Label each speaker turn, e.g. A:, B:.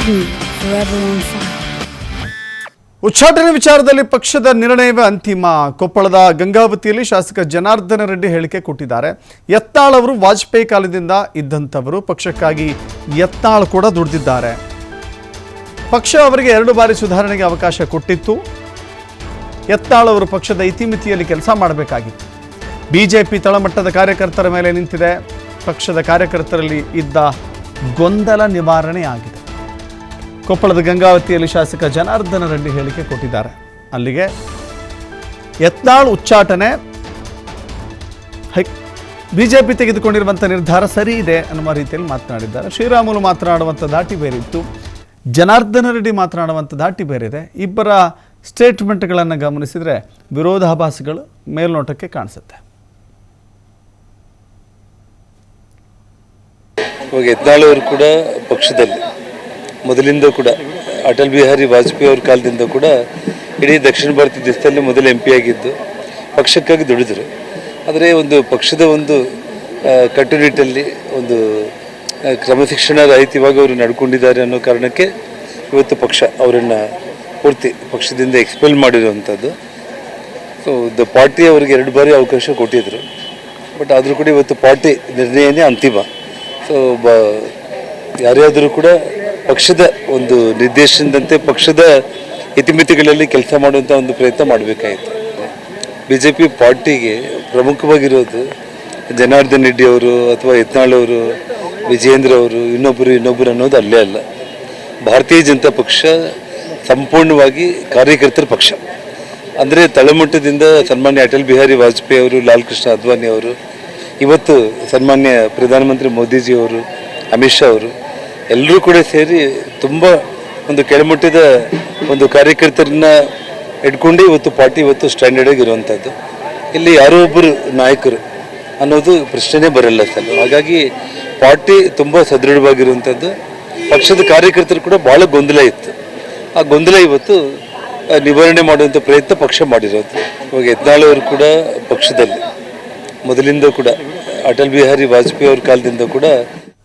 A: me, forever on fire.
B: ಉಚ್ಚಾಟನೆ ವಿಚಾರದಲ್ಲಿ ಪಕ್ಷದ ನಿರ್ಣಯವೇ ಅಂತಿಮ. ಕೊಪ್ಪಳದ ಗಂಗಾವತಿಯಲ್ಲಿ ಶಾಸಕ ಜನಾರ್ದನ ರೆಡ್ಡಿ ಹೇಳಿಕೆ ಕೊಟ್ಟಿದ್ದಾರೆ. ಯತ್ನಾಳ್ ಅವರು ವಾಜಪೇಯಿ ಕಾಲದಿಂದ ಇದ್ದಂಥವರು, ಪಕ್ಷಕ್ಕಾಗಿ ಯತ್ನಾಳ್ ಕೂಡ ದುಡಿದಿದ್ದಾರೆ. ಪಕ್ಷ ಅವರಿಗೆ 2 ಬಾರಿ ಸುಧಾರಣೆಗೆ ಅವಕಾಶ ಕೊಟ್ಟಿತ್ತು. ಯತ್ನಾಳ್ ಅವರು ಪಕ್ಷದ ಇತಿಮಿತಿಯಲ್ಲಿ ಕೆಲಸ ಮಾಡಬೇಕಾಗಿತ್ತು. ಬಿಜೆಪಿ ತಳಮಟ್ಟದ ಕಾರ್ಯಕರ್ತರ ಮೇಲೆ ನಿಂತಿದೆ. ಪಕ್ಷದ ಕಾರ್ಯಕರ್ತರಲ್ಲಿ ಇದ್ದ ಗೊಂದಲ ನಿವಾರಣೆ ಆಗಿದೆ. ಕೊಪ್ಪಳದ ಗಂಗಾವತಿಯಲ್ಲಿ ಶಾಸಕ ಜನಾರ್ದನ ರೆಡ್ಡಿ ಹೇಳಿಕೆ ಕೊಟ್ಟಿದ್ದಾರೆ. ಅಲ್ಲಿಗೆ ಯತ್ನಾಳ್ ಉಚ್ಚಾಟನೆ ಬಿಜೆಪಿ ತೆಗೆದುಕೊಂಡಿರುವಂಥ ನಿರ್ಧಾರ ಸರಿ ಇದೆ ಅನ್ನುವ ರೀತಿಯಲ್ಲಿ ಮಾತನಾಡಿದ್ದಾರೆ. ಶ್ರೀರಾಮುಲು ಮಾತನಾಡುವಂಥ ದಾಟಿ ಬೇರೆ ಇತ್ತು, ಜನಾರ್ದನ ರೆಡ್ಡಿ ಮಾತನಾಡುವಂಥ ದಾಟಿ ಬೇರೆ ಇದೆ. ಇಬ್ಬರ ಸ್ಟೇಟ್ಮೆಂಟ್ಗಳನ್ನು ಗಮನಿಸಿದರೆ ವಿರೋಧಾಭಾಸಗಳು ಮೇಲ್ನೋಟಕ್ಕೆ ಕಾಣಿಸುತ್ತೆ.
C: ಇವಾಗ ಯತ್ನಾಳ್ ಅವರು ಕೂಡ ಪಕ್ಷದಲ್ಲಿ ಮೊದಲಿಂದ ಕೂಡ ಅಟಲ್ ಬಿಹಾರಿ ವಾಜಪೇಯಿ ಅವ್ರ ಕಾಲದಿಂದ ಕೂಡ ಇಡೀ ದಕ್ಷಿಣ ಭಾರತ ದೇಶದಲ್ಲಿ ಮೊದಲು MP ಆಗಿದ್ದು ಪಕ್ಷಕ್ಕಾಗಿ ದುಡಿದರು. ಆದರೆ ಒಂದು ಪಕ್ಷದ ಒಂದು ಕಟ್ಟುನಿಟ್ಟಲ್ಲಿ ಒಂದು ಕ್ರಮಶಿಕ್ಷಣ ರಹಿತವಾಗಿ ಅವರು ನಡ್ಕೊಂಡಿದ್ದಾರೆ ಅನ್ನೋ ಕಾರಣಕ್ಕೆ ಇವತ್ತು ಪಕ್ಷ ಅವರನ್ನು ಪೂರ್ತಿ ಪಕ್ಷದಿಂದ ಎಕ್ಸ್ಪೆಲ್ ಮಾಡಿರುವಂಥದ್ದು. ಸೊ ದ ಪಾರ್ಟಿ ಅವರಿಗೆ 2 ಬಾರಿ ಅವಕಾಶ ಕೊಟ್ಟಿದ್ದರು. ಬಟ್ ಆದರೂ ಕೂಡ ಇವತ್ತು ಪಾರ್ಟಿ ನಿರ್ಣಯನೇ ಅಂತಿಮ. ಸೊ ಯಾರ್ಯಾದರೂ ಕೂಡ ಪಕ್ಷದ ಒಂದು ನಿರ್ದೇಶನದಂತೆ ಪಕ್ಷದ ಇತಿಮಿತಿಗಳಲ್ಲಿ ಕೆಲಸ ಮಾಡುವಂಥ ಒಂದು ಪ್ರಯತ್ನ ಮಾಡಬೇಕಾಯಿತು. BJP ಪಾರ್ಟಿಗೆ ಪ್ರಮುಖವಾಗಿರೋದು ಜನಾರ್ದನ್ ರೆಡ್ಡಿ ಅವರು ಅಥವಾ ಯತ್ನಾಳ್ ಅವರು, ವಿಜೇಂದ್ರ ಅವರು, ಇನ್ನೊಬ್ಬರು ಅನ್ನೋದು ಅಲ್ಲೇ ಅಲ್ಲ. ಭಾರತೀಯ ಜನತಾ ಪಕ್ಷ ಸಂಪೂರ್ಣವಾಗಿ ಕಾರ್ಯಕರ್ತರ ಪಕ್ಷ. ಅಂದರೆ ತಳಮಟ್ಟದಿಂದ ಸನ್ಮಾನ್ಯ ಅಟಲ್ ಬಿಹಾರಿ ವಾಜಪೇಯಿ ಅವರು, ಲಾಲ್ ಕೃಷ್ಣ ಅದ್ವಾನಿ ಅವರು, ಇವತ್ತು ಸನ್ಮಾನ್ಯ ಪ್ರಧಾನಮಂತ್ರಿ ಮೋದಿಜಿಯವರು, ಅಮಿತ್ ಶಾ ಅವರು ಎಲ್ಲರೂ ಕೂಡ ಸೇರಿ ತುಂಬ ಒಂದು ಕೆಳಮಟ್ಟದ ಒಂದು ಕಾರ್ಯಕರ್ತರನ್ನ ಇಟ್ಕೊಂಡು ಇವತ್ತು ಪಾರ್ಟಿ ಇವತ್ತು ಸ್ಟ್ಯಾಂಡರ್ಡಾಗಿ ಇರುವಂಥದ್ದು. ಇಲ್ಲಿ ಯಾರೋ ಒಬ್ಬರು ನಾಯಕರು ಅನ್ನೋದು ಪ್ರಶ್ನೆನೇ ಬರಲ್ಲ ಸರ್. ಹಾಗಾಗಿ ಪಾರ್ಟಿ ತುಂಬ ಸದೃಢವಾಗಿರುವಂಥದ್ದು. ಪಕ್ಷದ ಕಾರ್ಯಕರ್ತರು ಕೂಡ ಭಾಳ ಗೊಂದಲ ಇತ್ತು. ಆ ಗೊಂದಲ ಇವತ್ತು ನಿವಾರಣೆ ಮಾಡುವಂಥ ಪ್ರಯತ್ನ ಪಕ್ಷ ಮಾಡಿರೋದು. ಇವಾಗ ಯತ್ನಾಳ್ ಅವರು ಕೂಡ ಪಕ್ಷದಲ್ಲಿ ಮೊದಲಿಂದ ಕೂಡ ಅಟಲ್ ಬಿಹಾರಿ ವಾಜಪೇಯಿ ಅವ್ರ ಕಾಲದಿಂದ ಕೂಡ